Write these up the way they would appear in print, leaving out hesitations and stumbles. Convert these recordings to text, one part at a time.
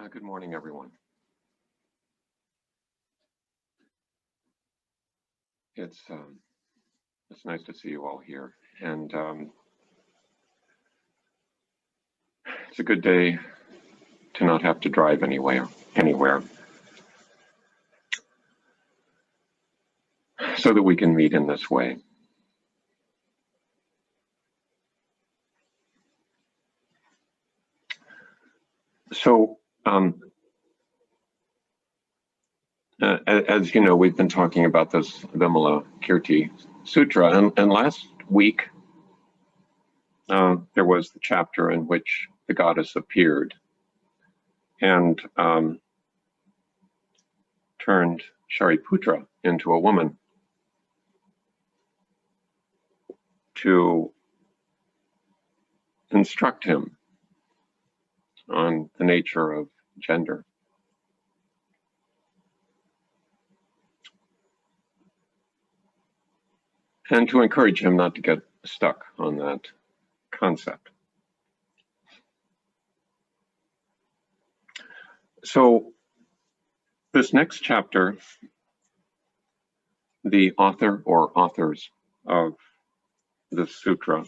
Good morning, everyone. It's nice to see you all here, and it's a good day to not have to drive anywhere, so that we can meet in this way. So, as you know, we've been talking about this Vimalakirti Sutra, and last week there was the chapter in which the goddess appeared and turned Shariputra into a woman to instruct him on the nature of gender. And to encourage him not to get stuck on that concept. So this next chapter, the author or authors of this sutra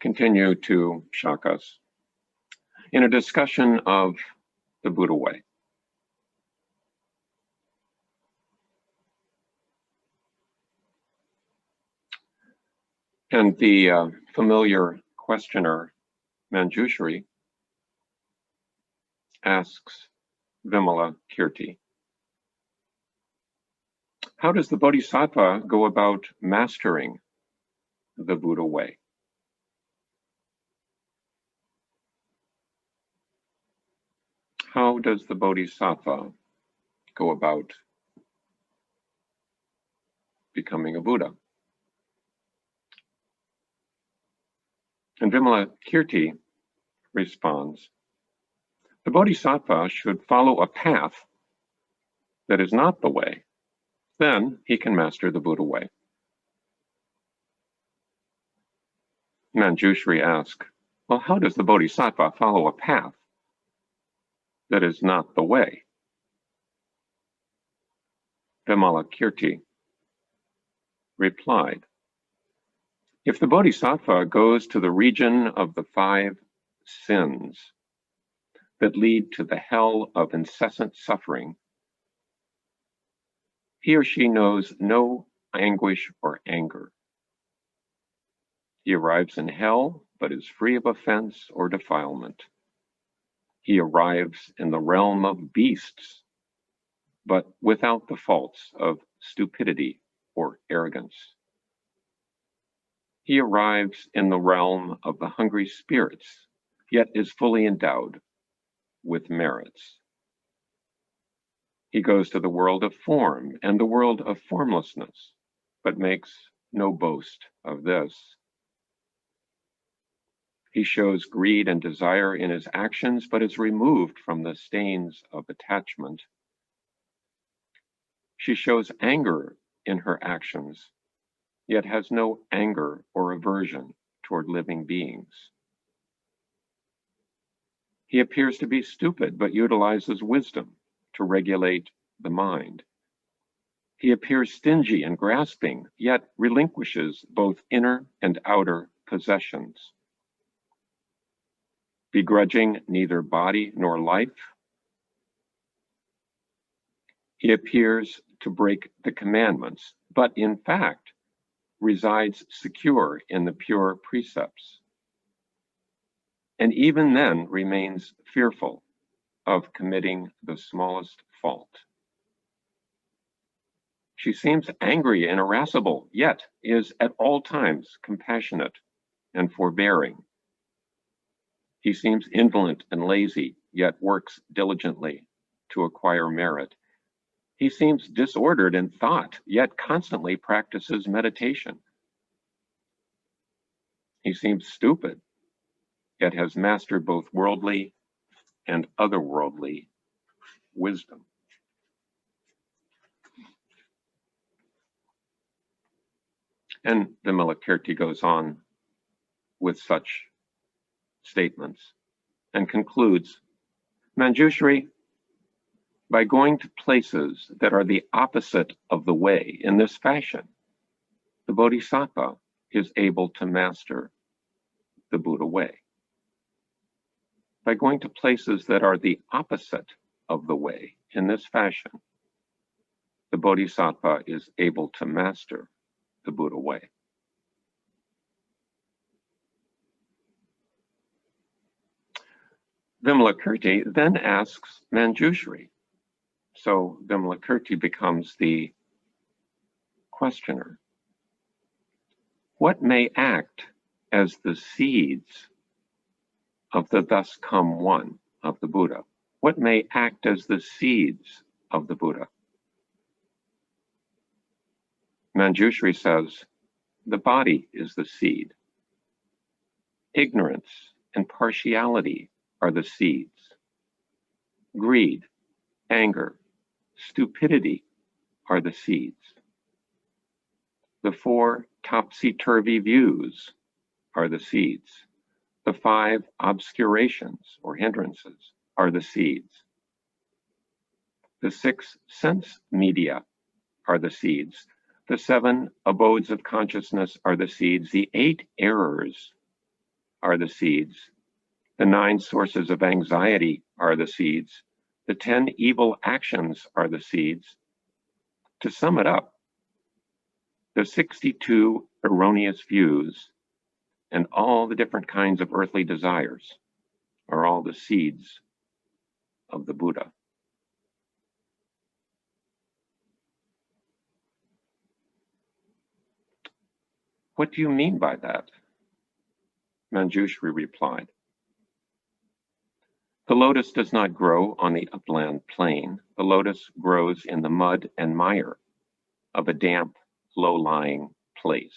continue to shock us in a discussion of the Buddha way. And the familiar questioner, Manjushri, asks Vimalakirti, how does the Bodhisattva go about mastering the Buddha way? How does the Bodhisattva go about becoming a Buddha? And Vimalakirti responds, the Bodhisattva should follow a path that is not the way. Then he can master the Buddha way. Manjushri asks, well, how does the Bodhisattva follow a path that is not the way? Vimalakirti replied, if the Bodhisattva goes to the region of the 5 sins that lead to the hell of incessant suffering, he or she knows no anguish or anger. He arrives in hell, but is free of offense or defilement. He arrives in the realm of beasts, but without the faults of stupidity or arrogance. He arrives in the realm of the hungry spirits, yet is fully endowed with merits. He goes to the world of form and the world of formlessness, but makes no boast of this. He shows greed and desire in his actions, but is removed from the stains of attachment. She shows anger in her actions, yet has no anger or aversion toward living beings. He appears to be stupid, but utilizes wisdom to regulate the mind. He appears stingy and grasping, yet relinquishes both inner and outer possessions. Begrudging neither body nor life, he appears to break the commandments, but in fact resides secure in the pure precepts, and even then remains fearful of committing the smallest fault. She seems angry and irascible, yet is at all times compassionate and forbearing. He seems indolent and lazy, yet works diligently to acquire merit. He seems disordered in thought, yet constantly practices meditation. He seems stupid, yet has mastered both worldly and otherworldly wisdom. And Vimalakirti goes on with such statements and concludes, Manjushri, by going to places that are the opposite of the way in this fashion, the Bodhisattva is able to master the Buddha way. By going to places that are the opposite of the way in this fashion, the Bodhisattva is able to master the Buddha way. Vimalakirti then asks Manjushri. So Vimalakirti becomes the questioner. What may act as the seeds of the thus come one of the Buddha? What may act as the seeds of the Buddha? Manjushri says, the body is the seed. Ignorance and partiality are the seeds. Greed, anger, stupidity are the seeds. The 4 topsy-turvy views are the seeds. The 5 obscurations or hindrances are the seeds. The 6 sense media are the seeds. The 7 abodes of consciousness are the seeds. The 8 errors are the seeds. The 9 sources of anxiety are the seeds. The 10 evil actions are the seeds. To sum it up, the 62 erroneous views and all the different kinds of earthly desires are all the seeds of the Buddha. What do you mean by that? Manjushri replied, the lotus does not grow on the upland plain. The lotus grows in the mud and mire of a damp, low-lying place.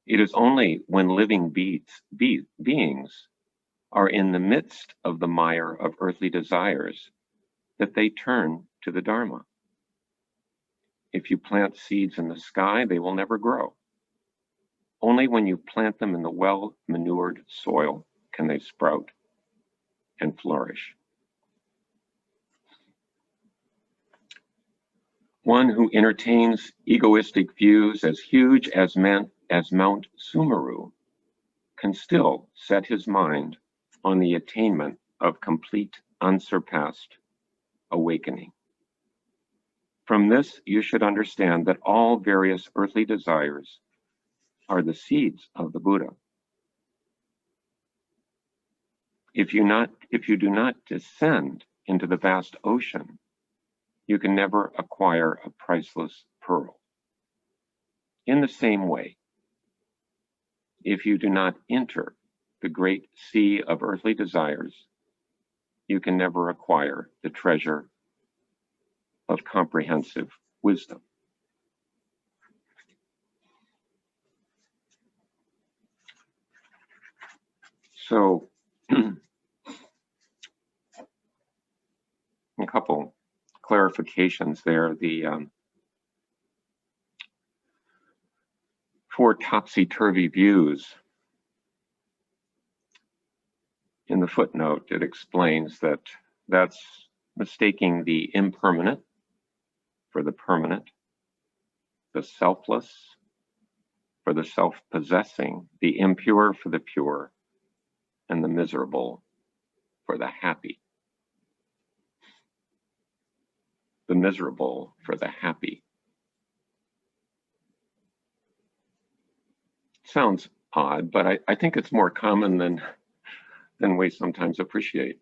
It is only when living beings are in the midst of the mire of earthly desires that they turn to the Dharma. If you plant seeds in the sky, they will never grow. Only when you plant them in the well-manured soil can they sprout and flourish. One who entertains egoistic views as huge as Mount Sumeru can still set his mind on the attainment of complete, unsurpassed awakening. From this, you should understand that all various earthly desires are the seeds of the Buddha. If you do not descend into the vast ocean, you can never acquire a priceless pearl. In the same way, if you do not enter the great sea of earthly desires, you can never acquire the treasure of comprehensive wisdom. So, a couple clarifications there. The 4 topsy-turvy views. In the footnote, it explains that that's mistaking the impermanent for the permanent, the selfless for the self-possessing, the impure for the pure, and the miserable for the happy. The miserable for the happy. Sounds odd, but I think it's more common than we sometimes appreciate.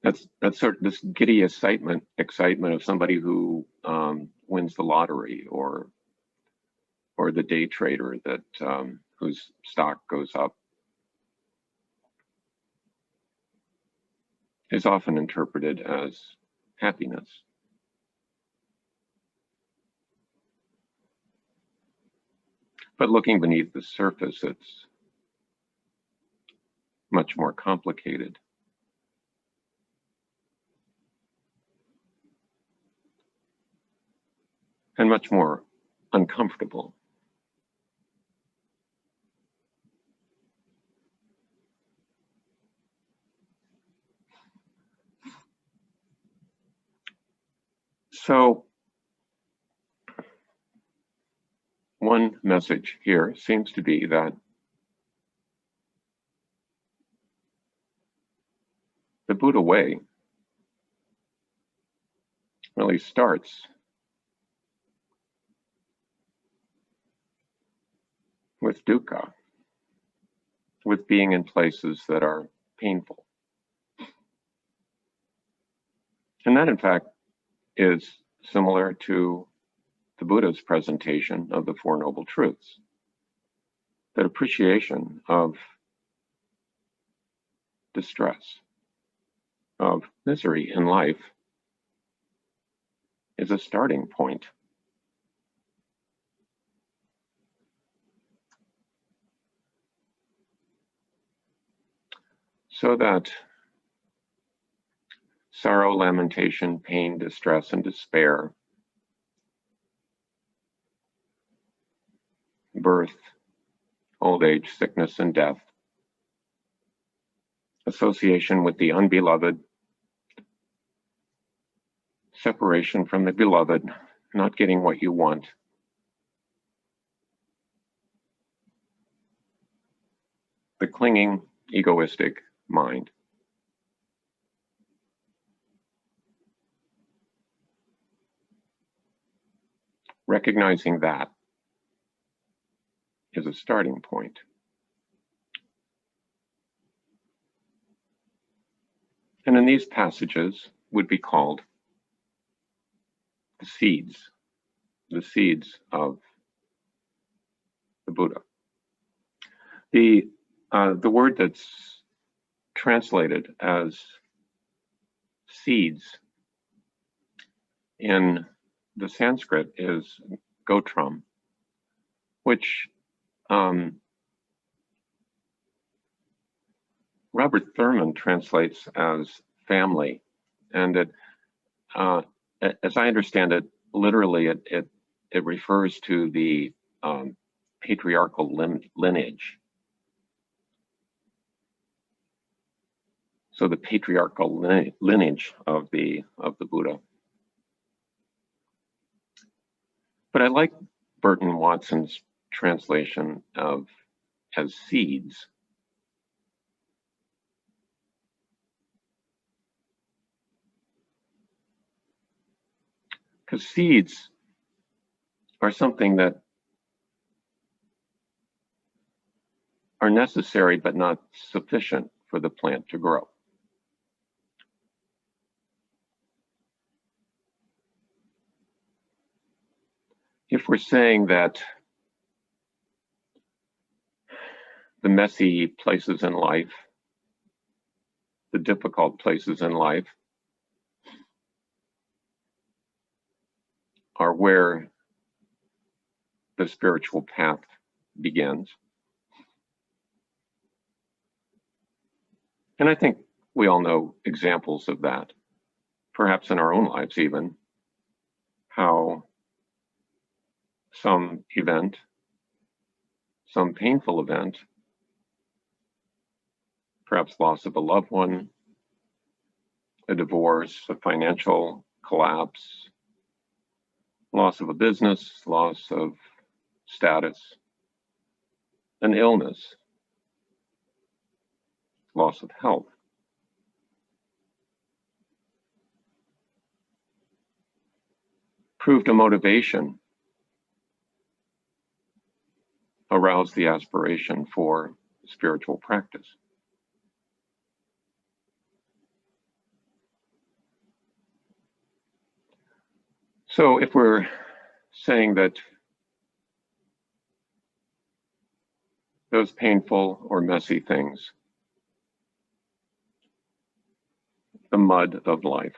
That's sort of this giddy excitement of somebody who wins the lottery or the day trader that whose stock goes up. Is often interpreted as happiness. But looking beneath the surface, it's much more complicated. And much more uncomfortable. So one message here seems to be that the Buddha way really starts with dukkha, with being in places that are painful. And that, in fact, is similar to the Buddha's presentation of the Four Noble Truths. That appreciation of distress, of misery in life, is a starting point. So that sorrow, lamentation, pain, distress, and despair, birth, old age, sickness, and death, association with the unbeloved, separation from the beloved, not getting what you want, the clinging, egoistic mind. Recognizing that is a starting point. And in these passages would be called the seeds of the Buddha. The word that's translated as seeds in the Sanskrit is gotram, which Robert Thurman translates as family, and it, as I understand it, literally it refers to the patriarchal lineage. So the patriarchal lineage of the Buddha. But I like Burton Watson's translation of as seeds. Because seeds are something that are necessary but not sufficient for the plant to grow. If we're saying that the messy places in life, the difficult places in life, are where the spiritual path begins. And I think we all know examples of that, perhaps in our own lives even, how some event, some painful event, perhaps loss of a loved one, a divorce, a financial collapse, loss of a business, loss of status, an illness, loss of health, proved a motivation, aroused the aspiration for spiritual practice. So if we're saying that those painful or messy things, the mud of life,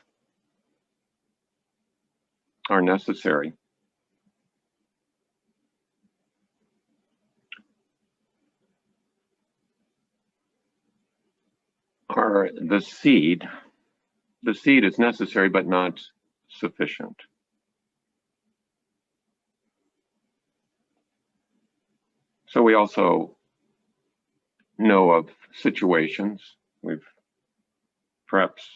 are necessary, are the seed is necessary but not sufficient. So we also know of situations, we've perhaps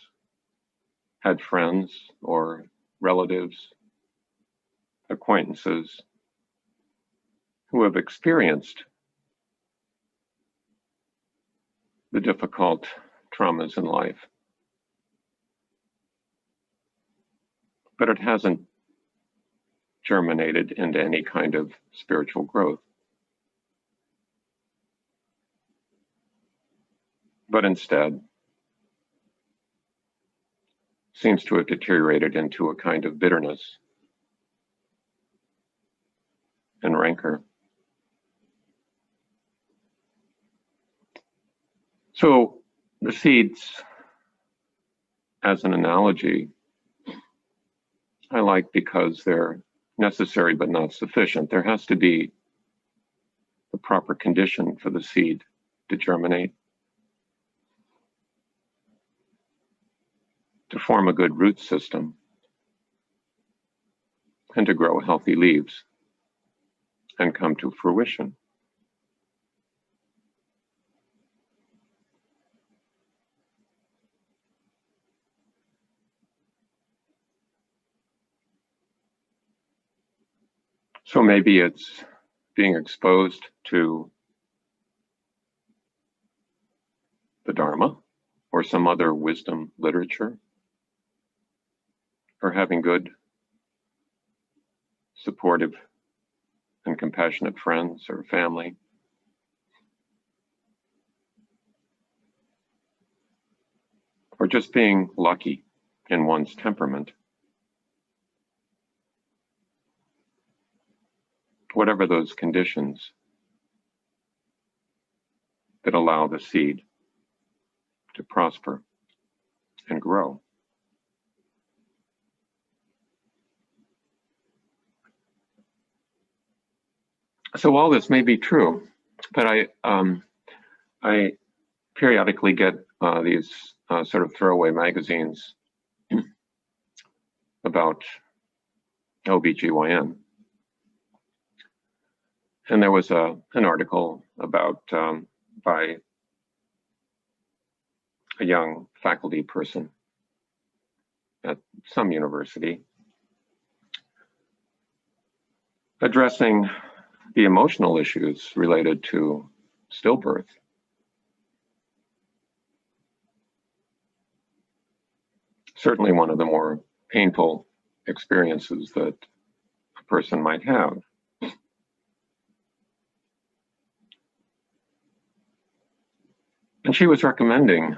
had friends or relatives, acquaintances who have experienced the difficult traumas in life, but it hasn't germinated into any kind of spiritual growth. But instead seems to have deteriorated into a kind of bitterness and rancor. So the seeds, as an analogy, I like because they're necessary but not sufficient. There has to be the proper condition for the seed to germinate, to form a good root system, and to grow healthy leaves and come to fruition. So maybe it's being exposed to the Dharma or some other wisdom literature, or having good, supportive, and compassionate friends or family. Or just being lucky in one's temperament. Whatever those conditions that allow the seed to prosper and grow. So all this may be true, but I periodically get these sort of throwaway magazines about OBGYN. And there was an article about by a young faculty person at some university addressing the emotional issues related to stillbirth. Certainly one of the more painful experiences that a person might have. And she was recommending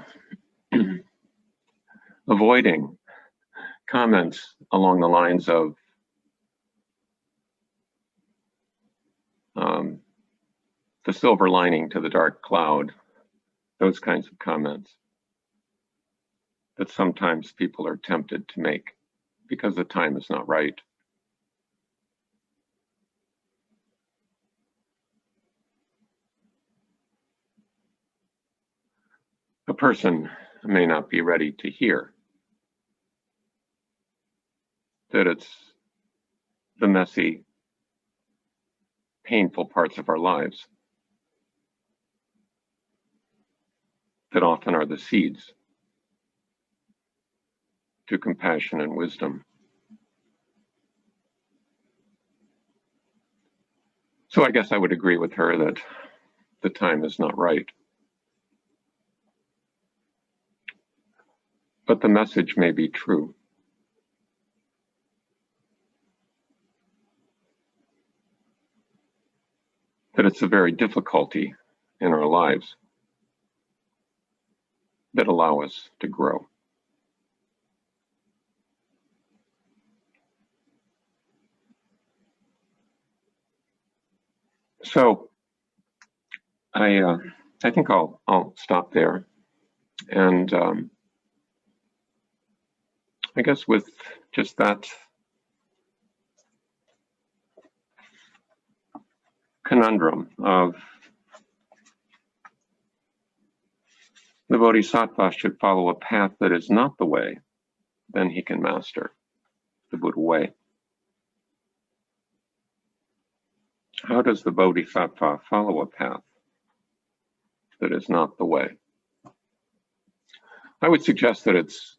avoiding comments along the lines of the silver lining to the dark cloud, those kinds of comments that sometimes people are tempted to make because the time is not right. A person may not be ready to hear that it's the messy, painful parts of our lives that often are the seeds to compassion and wisdom. So I guess I would agree with her that the time is not right. But the message may be true. That it's a very difficulty in our lives that allow us to grow. So I think I'll stop there, and I guess with just that conundrum of the Bodhisattva should follow a path that is not the way, then he can master the Buddha way. How does the Bodhisattva follow a path that is not the way? I would suggest that it's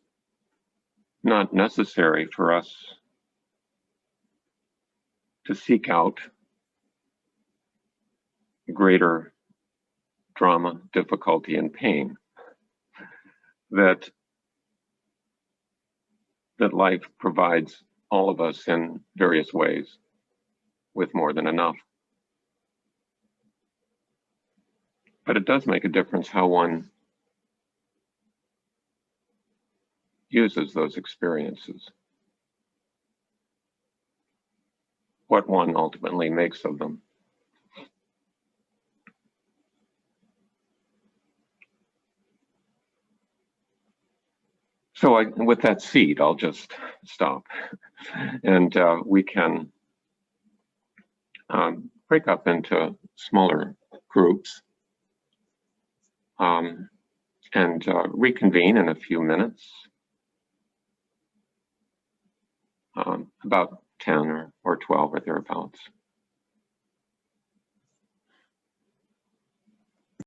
not necessary for us to seek out greater drama, difficulty, and pain. That life provides all of us in various ways with more than enough. But it does make a difference how one uses those experiences, what one ultimately makes of them. So with that seed, I'll just stop. And we can break up into smaller groups and reconvene in a few minutes, about 10 or 12 or thereabouts.